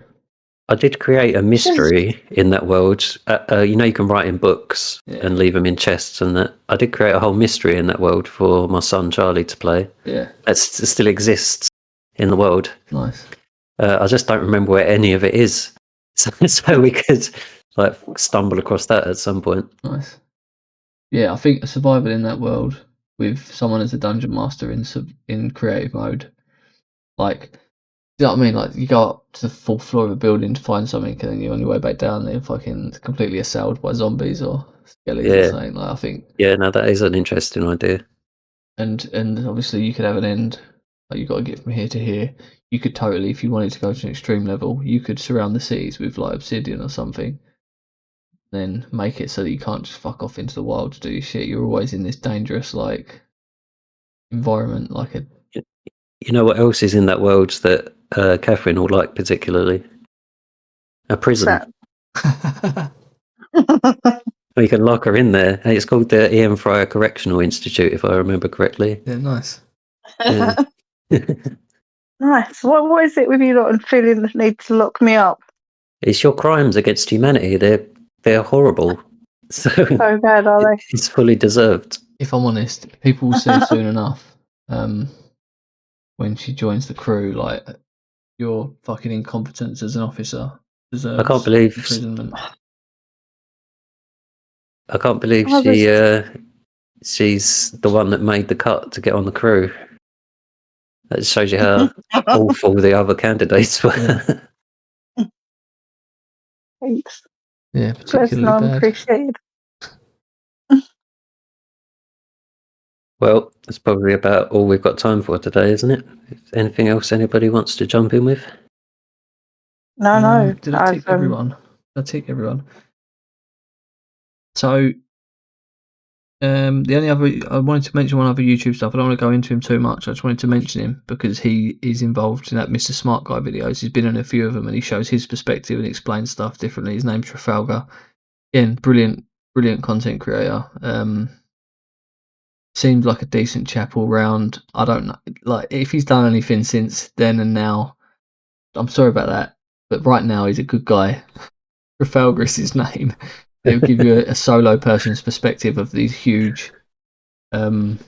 I did create a mystery in that world. You know, you can write in books and leave them in chests, and that. I did create a whole mystery in that world for my son Charlie to play. Yeah, that still exists in the world. Nice. I just don't remember where any of it is, so we could like stumble across that at some point. Nice. Yeah, I think a survival in that world with someone as a dungeon master in creative mode, like. You know what I mean? Like, you go up to the 4th floor of a building to find something, and then you're on your way back down there, fucking completely assailed by zombies or skellies or something. Like, I think. Yeah, no, that is an interesting idea. And obviously, you could have an end. Like, you've got to get from here to here. You could totally, if you wanted to go to an extreme level, you could surround the cities with like obsidian or something. Then make it so that you can't just fuck off into the wild to do your shit. You're always in this dangerous like environment, like a. You know what else is in that world that Catherine will like particularly? A prison. You can lock her in there. It's called the Ian Fryer Correctional Institute, if I remember correctly. Yeah, nice. Yeah. Nice. What is it with you lot and feeling the need to lock me up? It's your crimes against humanity. They're horrible. So bad, are they? It's fully deserved. If I'm honest, people will say soon enough. When she joins the crew, like, your fucking incompetence as an officer deserves I can't believe imprisonment. she she's the one that made the cut to get on the crew. That shows you how awful the other candidates were. Yeah. Thanks. Yeah, Personal particularly bad. appreciated. Well, that's probably about all we've got time for today, isn't it? If anything else anybody wants to jump in with? No. Did I tick everyone? Did I tick everyone? So, the only other I wanted to mention one other YouTube stuff. I don't want to go into him too much. I just wanted to mention him because he is involved in that Mr. Smart Guy videos. He's been in a few of them and he shows his perspective and explains stuff differently. His name's Trafalgar. Again, brilliant content creator. Seems like a decent chap all round. I don't know, like if he's done anything since then and now. I'm sorry about that, but right now he's a good guy. Trafalgar is his name. It'll give you a solo person's perspective of these huge, you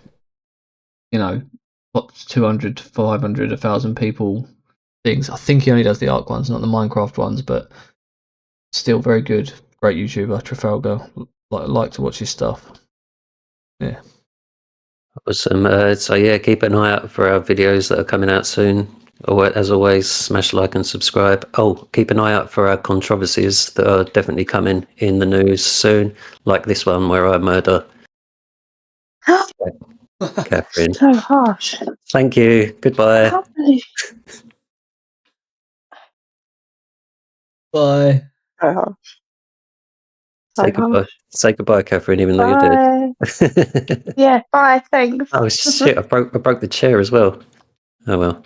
know, what 200, 500, 1,000 people things. I think he only does the Ark ones, not the Minecraft ones, but still very good. Great YouTuber, Trafalgar. Like to watch his stuff. Yeah. Awesome. So yeah, keep an eye out for our videos that are coming out soon. Or as always, smash like and subscribe. Oh, keep an eye out for our controversies that are definitely coming in the news soon, like this one where I murder Catherine. So harsh. Thank you. Goodbye. I can't believe Bye. so harsh. Say So goodbye. harsh. Say goodbye, Catherine, even though you're dead. Yeah, bye, thanks. Oh shit! I broke the chair as well. Oh well.